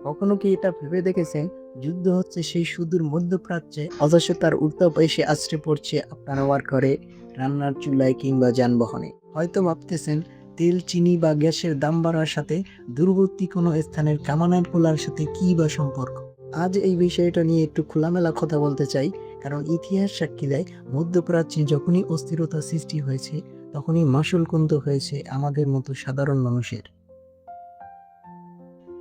কখনো কি এটা ভেবে দেখেছেন, যুদ্ধ হচ্ছে সেই সুদূর মধ্যপ্রাচ্যে, অথচ তার উত্তাপ এসে আছড়ে পড়ছে আপনার আমার ঘরে, রান্নার চুলায় কিংবা যানবাহনে। হয়তো ভাবতেছেন, তেল, চিনি বা গ্যাসের দাম বাড়ার সাথে দূরবর্তী কোনো স্থানের কামানের খোলার সাথে কী বা সম্পর্ক। আজ এই বিষয়টা নিয়ে একটু খোলামেলা কথা বলতে চাই, কারণ ইতিহাস সাক্ষী দেয় মধ্যপ্রাচ্যে যখনই অস্থিরতা সৃষ্টি হয়েছে, তখনই মাসুল কমতে হয়েছে আমাদের মতো সাধারণ মানুষের।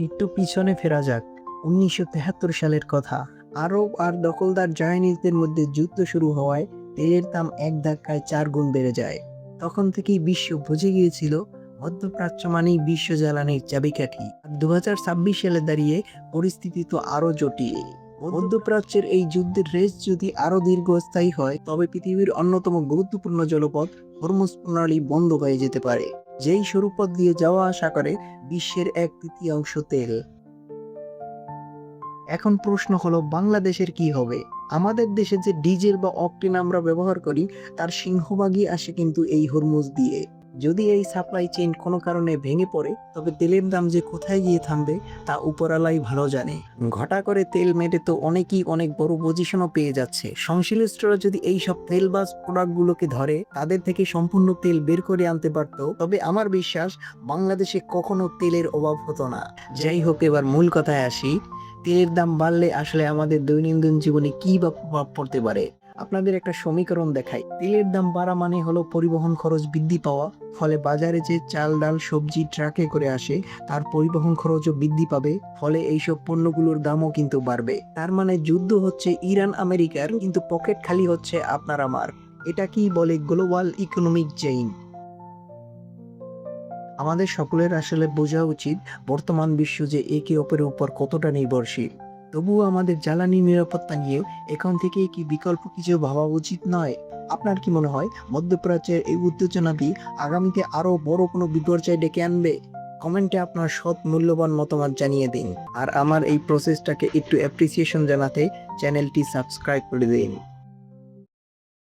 একটু পিছনে ফেরা যাক, 1973 সালের কথা। আরব আর দখলদার জায়নিজদের মধ্যে যুদ্ধ শুরু হওয়ায় তেলের দাম এক ধাক্কায় 4 গুণ বেড়ে যায়। তখন থেকেই বিশ্ব বুঝে গিয়েছিল, মধ্যপ্রাচ্য মানেই বিশ্ব জ্বালানির চাবিকাঠি। আর 2026 সালে দাঁড়িয়ে পরিস্থিতি তো আরো জটিল। মধ্যপ্রাচ্যের এই যুদ্ধের রেস যদি আরো দীর্ঘস্থায়ী হয়, তবে পৃথিবীর অন্যতম গুরুত্বপূর্ণ জলপথ হরমুজ প্রণালী বন্ধ হয়ে যেতে পারে, যেই সরুপথ দিয়ে যাওয়া আসা করে বিশ্বের 1/3 তেল। এখন প্রশ্ন হলো, বাংলাদেশের কি হবে? আমাদের দেশে যে ডিজেল বা অকটেন আমরা ব্যবহার করি, তার সিংহভাগই আসে কিন্তু এই হরমুজ দিয়ে। যদি এই সাপ্লাই চেইন কোনো কারণে ভেঙে পড়ে, তবে তেলের দাম যে কোথায় গিয়ে থামবে তা উপরালাই ভালো জানে। ঘটা করে তেল মেটে তো অনেকেই অনেক বড় পজিশনও পেয়ে যাচ্ছে। সংশ্লিষ্টরা যদি এই সব তেলবাজ প্রোডাক্টগুলোকে ধরে তাদের থেকে সম্পূর্ণ তেল বের করে আনতে পারত, তবে আমার বিশ্বাস বাংলাদেশে কখনো তেলের অভাব হতো না। যাই হোক, এবার মূল কথায় আসি। তেলের দাম বাড়লে আসলে আমাদের দৈনন্দিন জীবনে কি বা প্রভাব পড়তে পারে? আপনাদের একটা সমীকরণ দেখাই। তেলের দাম বাড়া মানে হলো পরিবহন খরচ বৃদ্ধি পাওয়া। ফলে বাজারে যে চাল, ডাল, সবজি ট্রাকে করে আসে, তার পরিবহন খরচও বৃদ্ধি পাবে। ফলে এইসব পণ্যগুলোর দামও কিন্তু বাড়বে। তার মানে যুদ্ধ হচ্ছে ইরান আমেরিকার, কিন্তু পকেট খালি হচ্ছে আপনার আমার। এটা কি বলে গ্লোবাল ইকোনমিক চেইন। আমাদের সকলের আসলে বোঝা উচিত, বর্তমান বিশ্ব যে একে অপরের উপর কতটা নির্ভরশীল। তবুও আমাদের জ্বালানি নিরাপত্তা নিয়েও এখন থেকেই কি বিকল্প কিছু ভাবা উচিত নয়? আপনার কি মনে হয়, মধ্যপ্রাচ্যের এই উত্তেজনাটি আগামীতে আরো বড় কোনো বিপর্যয় ডেকে আনবে? কমেন্টে আপনার সৎ মূল্যবান মতামত জানিয়ে দিন। আর আমার এই প্রসেসটাকে একটু অ্যাপ্রিসিয়েশন জানাতে চ্যানেলটি সাবস্ক্রাইব করে দিন।